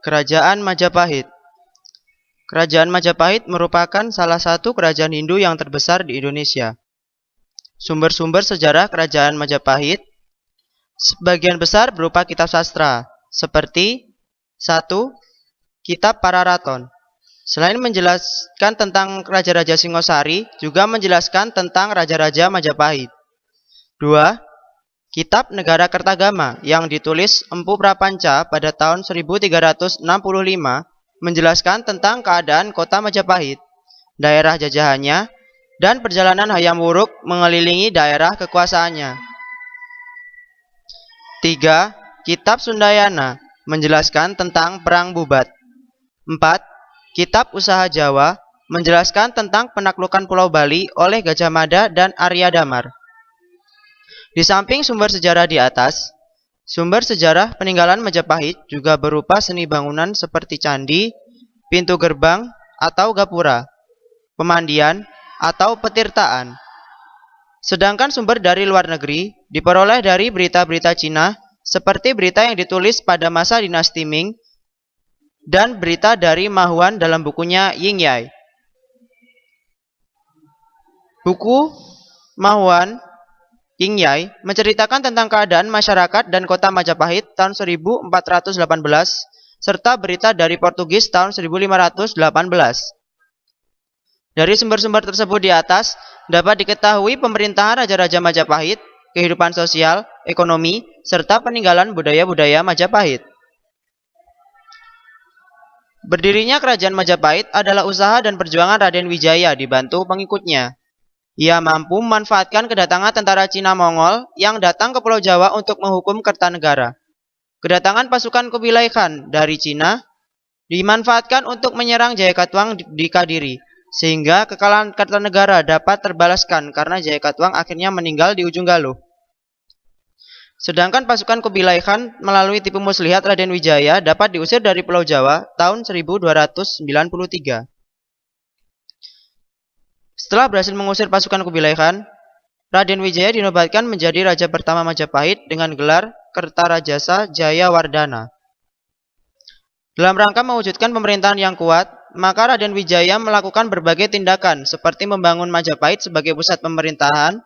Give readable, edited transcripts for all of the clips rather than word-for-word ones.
Kerajaan Majapahit. Kerajaan Majapahit merupakan salah satu kerajaan Hindu yang terbesar di Indonesia. Sumber-sumber sejarah Kerajaan Majapahit sebagian besar berupa kitab sastra, seperti 1. Kitab Pararaton. Selain menjelaskan tentang Raja-Raja Singosari, juga menjelaskan tentang Raja-Raja Majapahit. 2. Kitab Negara Kertagama yang ditulis Empu Prapanca pada tahun 1365 menjelaskan tentang keadaan kota Majapahit, daerah jajahannya, dan perjalanan Hayam Wuruk mengelilingi daerah kekuasaannya. 3. Kitab Sundayana menjelaskan tentang Perang Bubat. 4. Kitab Usaha Jawa menjelaskan tentang penaklukan Pulau Bali oleh Gajah Mada dan Arya Damar. Di samping sumber sejarah di atas, sumber sejarah peninggalan Majapahit juga berupa seni bangunan seperti candi, pintu gerbang atau gapura, pemandian atau petirtaan. Sedangkan sumber dari luar negeri diperoleh dari berita-berita Cina seperti berita yang ditulis pada masa dinasti Ming dan berita dari Ma Huan dalam bukunya Ying Yai. Buku Ma Huan Ying Yai menceritakan tentang keadaan masyarakat dan kota Majapahit tahun 1418 serta berita dari Portugis tahun 1518. Dari sumber-sumber tersebut di atas dapat diketahui pemerintahan Raja-Raja Majapahit, kehidupan sosial, ekonomi, serta peninggalan budaya-budaya Majapahit. Berdirinya Kerajaan Majapahit adalah usaha dan perjuangan Raden Wijaya dibantu pengikutnya. Ia mampu memanfaatkan kedatangan tentara Cina Mongol yang datang ke Pulau Jawa untuk menghukum Kertanegara. Kedatangan pasukan Kubilai Khan dari Cina dimanfaatkan untuk menyerang Jayakatwang di Kadiri, sehingga kekalahan Kertanegara dapat terbalaskan karena Jayakatwang akhirnya meninggal di ujung Galuh. Sedangkan pasukan Kubilai Khan melalui tipu muslihat Raden Wijaya dapat diusir dari Pulau Jawa tahun 1293. Setelah berhasil mengusir pasukan Kubilai Khan, Raden Wijaya dinobatkan menjadi raja pertama Majapahit dengan gelar Kertarajasa Jayawardhana. Dalam rangka mewujudkan pemerintahan yang kuat, maka Raden Wijaya melakukan berbagai tindakan seperti membangun Majapahit sebagai pusat pemerintahan,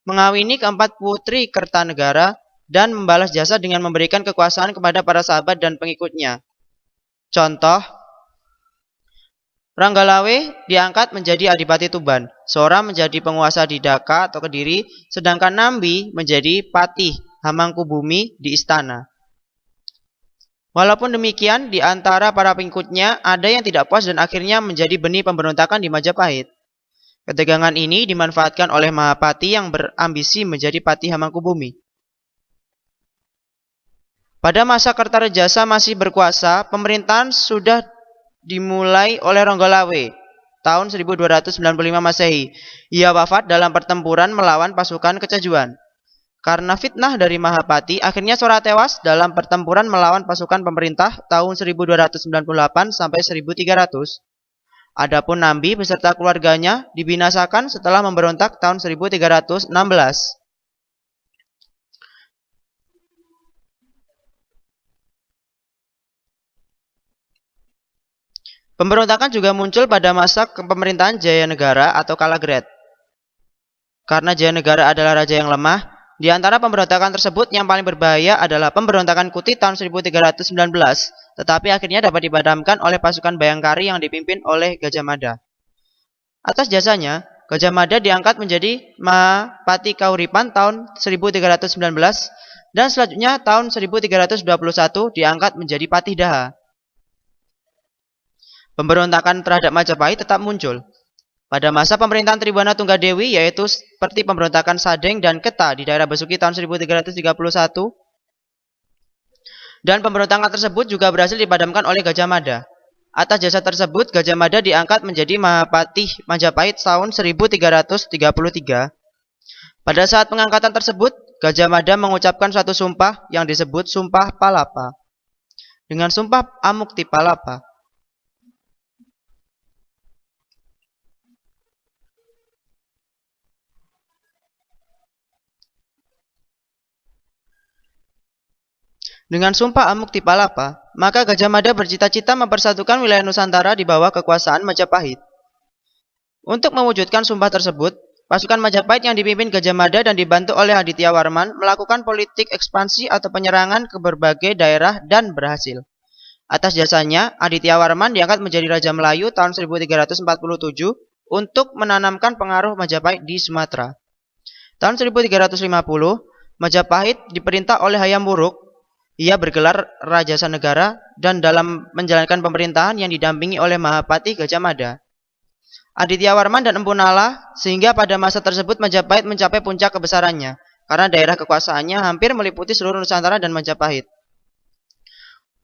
mengawini keempat putri Kertanegara, dan membalas jasa dengan memberikan kekuasaan kepada para sahabat dan pengikutnya. Contoh, Ranggalawe diangkat menjadi Adipati Tuban, Sora menjadi penguasa di Daka atau Kediri, sedangkan Nambi menjadi Patih Hamangkubumi di istana. Walaupun demikian, di antara para pengikutnya ada yang tidak puas dan akhirnya menjadi benih pemberontakan di Majapahit. Ketegangan ini dimanfaatkan oleh Mahapati yang berambisi menjadi Patih Hamangkubumi. Pada masa Kertarejasa masih berkuasa, pemerintahan sudah dimulai oleh Ranggalawe tahun 1295 Masehi. Ia wafat dalam pertempuran melawan pasukan Kecajuan. Karena fitnah dari Mahapati, akhirnya Sora tewas dalam pertempuran melawan pasukan pemerintah tahun 1298 sampai 1300. Adapun Nambi beserta keluarganya dibinasakan setelah memberontak tahun 1316. Pemberontakan juga muncul pada masa kepemerintahan Jayanegara atau Kalagret. Karena Jayanegara adalah raja yang lemah, di antara pemberontakan tersebut yang paling berbahaya adalah pemberontakan Kuti tahun 1319, tetapi akhirnya dapat dipadamkan oleh pasukan Bayangkari yang dipimpin oleh Gajah Mada. Atas jasanya, Gajah Mada diangkat menjadi Mahapati Kauripan tahun 1319 dan selanjutnya tahun 1321 diangkat menjadi Patih Daha. Pemberontakan terhadap Majapahit tetap muncul. Pada masa pemerintahan Tribhuwana Tunggadewi, yaitu seperti pemberontakan Sadeng dan Keta di daerah Besuki tahun 1331, dan pemberontakan tersebut juga berhasil dipadamkan oleh Gajah Mada. Atas jasa tersebut, Gajah Mada diangkat menjadi Mahapatih Majapahit tahun 1333. Pada saat pengangkatan tersebut, Gajah Mada mengucapkan suatu sumpah yang disebut Sumpah Palapa. Dengan Sumpah Amukti Palapa, Dengan sumpah Amuk Tipalapa, maka Gajah Mada bercita-cita mempersatukan wilayah Nusantara di bawah kekuasaan Majapahit. Untuk mewujudkan sumpah tersebut, pasukan Majapahit yang dipimpin Gajah Mada dan dibantu oleh Aditya Warman melakukan politik ekspansi atau penyerangan ke berbagai daerah dan berhasil. Atas jasanya, Aditya Warman diangkat menjadi Raja Melayu tahun 1347 untuk menanamkan pengaruh Majapahit di Sumatera. Tahun 1350, Majapahit diperintah oleh Hayam Wuruk. Ia bergelar Raja Sanegara dan dalam menjalankan pemerintahan yang didampingi oleh Mahapati Gajah Mada, Aditya Warman dan Empu Nala, sehingga pada masa tersebut Majapahit mencapai puncak kebesarannya karena daerah kekuasaannya hampir meliputi seluruh Nusantara dan Majapahit.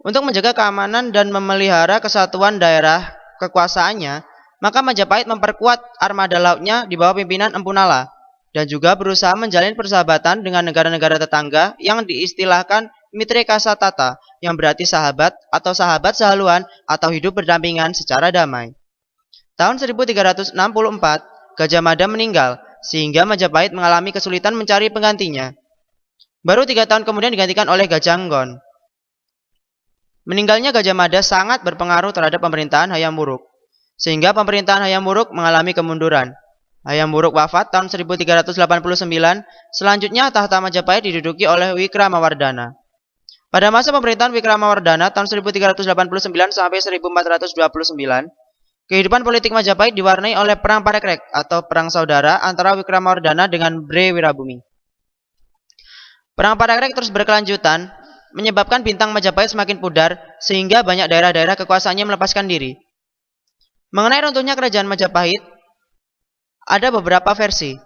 Untuk menjaga keamanan dan memelihara kesatuan daerah kekuasaannya, maka Majapahit memperkuat armada lautnya di bawah pimpinan Empu Nala dan juga berusaha menjalin persahabatan dengan negara-negara tetangga yang diistilahkan Mitre Kasatata, yang berarti sahabat atau sahabat sehaluan atau hidup berdampingan secara damai. Tahun 1364, Gajah Mada meninggal, sehingga Majapahit mengalami kesulitan mencari penggantinya. Baru 3 tahun kemudian digantikan oleh Gajah Nggon. Meninggalnya Gajah Mada sangat berpengaruh terhadap pemerintahan Hayam Wuruk, sehingga pemerintahan Hayam Wuruk mengalami kemunduran. Hayam Wuruk wafat tahun 1389, selanjutnya tahta Majapahit diduduki oleh Wikramawardhana. Pada masa pemerintahan Wikramawardhana tahun 1389 sampai 1429, kehidupan politik Majapahit diwarnai oleh Perang Parekrek atau Perang Saudara antara Wikramawardhana dengan Bre Wirabumi. Perang Parekrek terus berkelanjutan, menyebabkan bintang Majapahit semakin pudar, sehingga banyak daerah-daerah kekuasaannya melepaskan diri. Mengenai runtuhnya kerajaan Majapahit, ada beberapa versi.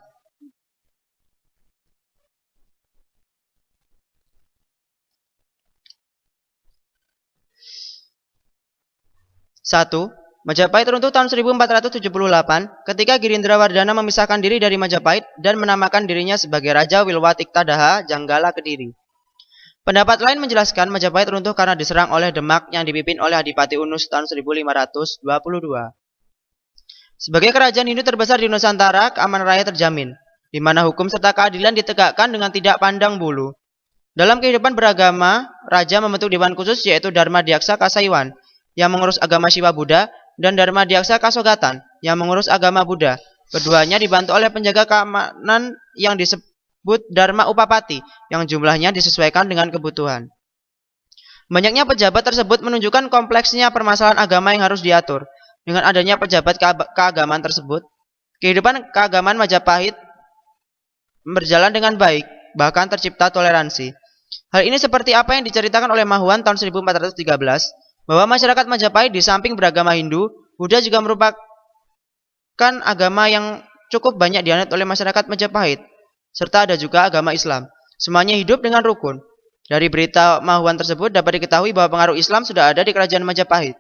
1. Majapahit runtuh tahun 1478 ketika Girindrawardhana memisahkan diri dari Majapahit dan menamakan dirinya sebagai Raja Wilwatiktadaha Janggala Kediri. Pendapat lain menjelaskan Majapahit runtuh karena diserang oleh Demak yang dipimpin oleh Adipati Unus tahun 1522. Sebagai kerajaan Hindu terbesar di Nusantara, keamanan raya terjamin, di mana hukum serta keadilan ditegakkan dengan tidak pandang bulu. Dalam kehidupan beragama, Raja membentuk dewan khusus yaitu Dharma Dyaksa Kasaiwan yang mengurus agama Siwa Buddha dan Dharma Dyaksa Kasogatan yang mengurus agama Buddha. Keduanya dibantu oleh penjaga keamanan yang disebut Dharma Upapati yang jumlahnya disesuaikan dengan kebutuhan. Banyaknya pejabat tersebut menunjukkan kompleksnya permasalahan agama yang harus diatur. Dengan adanya pejabat keagamaan tersebut, kehidupan keagamaan Majapahit berjalan dengan baik, bahkan tercipta toleransi. Hal ini seperti apa yang diceritakan oleh Mahuan tahun 1413, bahwa masyarakat Majapahit di samping beragama Hindu, Buddha juga merupakan agama yang cukup banyak dianut oleh masyarakat Majapahit, serta ada juga agama Islam. Semuanya hidup dengan rukun. Dari berita Mahuan tersebut dapat diketahui bahwa pengaruh Islam sudah ada di kerajaan Majapahit.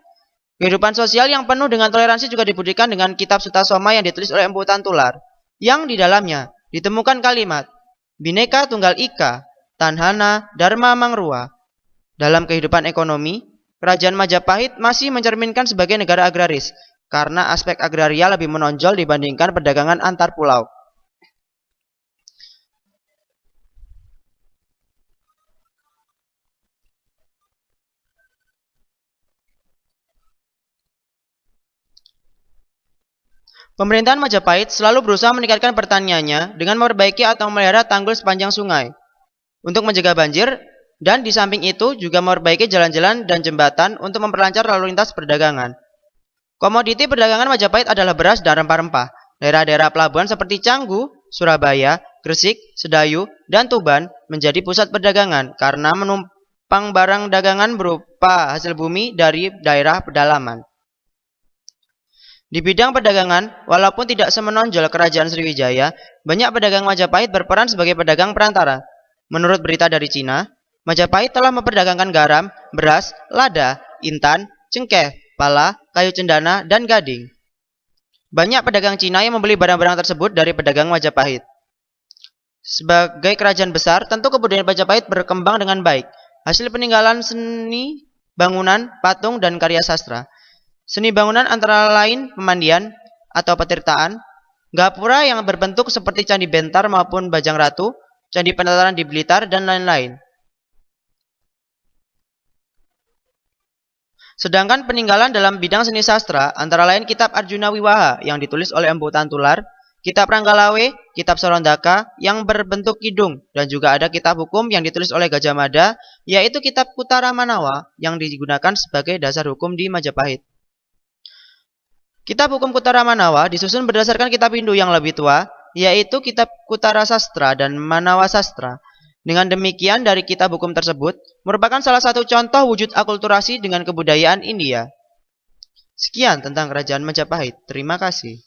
Kehidupan sosial yang penuh dengan toleransi juga dibuktikan dengan kitab Sutasoma yang ditulis oleh Empu Tantular, yang di dalamnya ditemukan kalimat Bhinneka Tunggal Ika, Tanhana, Dharma Mangrua. Dalam kehidupan ekonomi, kerajaan Majapahit masih mencerminkan sebagai negara agraris, karena aspek agraria lebih menonjol dibandingkan perdagangan antar pulau. Pemerintahan Majapahit selalu berusaha meningkatkan pertaniannya dengan memperbaiki atau memelihara tanggul sepanjang sungai untuk mencegah banjir, dan di samping itu juga memperbaiki jalan-jalan dan jembatan untuk memperlancar lalu lintas perdagangan. Komoditi perdagangan Majapahit adalah beras dan rempah-rempah. Daerah-daerah pelabuhan seperti Canggu, Surabaya, Gresik, Sedayu, dan Tuban menjadi pusat perdagangan karena menumpang barang dagangan berupa hasil bumi dari daerah pedalaman. Di bidang perdagangan, walaupun tidak semenonjol kerajaan Sriwijaya, banyak pedagang Majapahit berperan sebagai pedagang perantara. Menurut berita dari Cina, Majapahit telah memperdagangkan garam, beras, lada, intan, cengkeh, pala, kayu cendana, dan gading. Banyak pedagang Cina yang membeli barang-barang tersebut dari pedagang Majapahit. Sebagai kerajaan besar, tentu kebudayaan Majapahit berkembang dengan baik. Hasil peninggalan seni, bangunan, patung, dan karya sastra. Seni bangunan antara lain pemandian atau petirtaan, gapura yang berbentuk seperti Candi Bentar maupun Bajang Ratu, Candi Penataran di Blitar, dan lain-lain. Sedangkan peninggalan dalam bidang seni sastra antara lain kitab Arjuna Wiwaha yang ditulis oleh Empu Tantular, kitab Ranggalawe, kitab Sorondaka yang berbentuk kidung, dan juga ada kitab hukum yang ditulis oleh Gajah Mada, yaitu kitab Kutara Manawa yang digunakan sebagai dasar hukum di Majapahit. Kitab hukum Kutara Manawa disusun berdasarkan kitab Hindu yang lebih tua, yaitu kitab Kutara Sastra dan Manawa Sastra. Dengan demikian, dari kitab hukum tersebut merupakan salah satu contoh wujud akulturasi dengan kebudayaan India. Sekian tentang Kerajaan Majapahit. Terima kasih.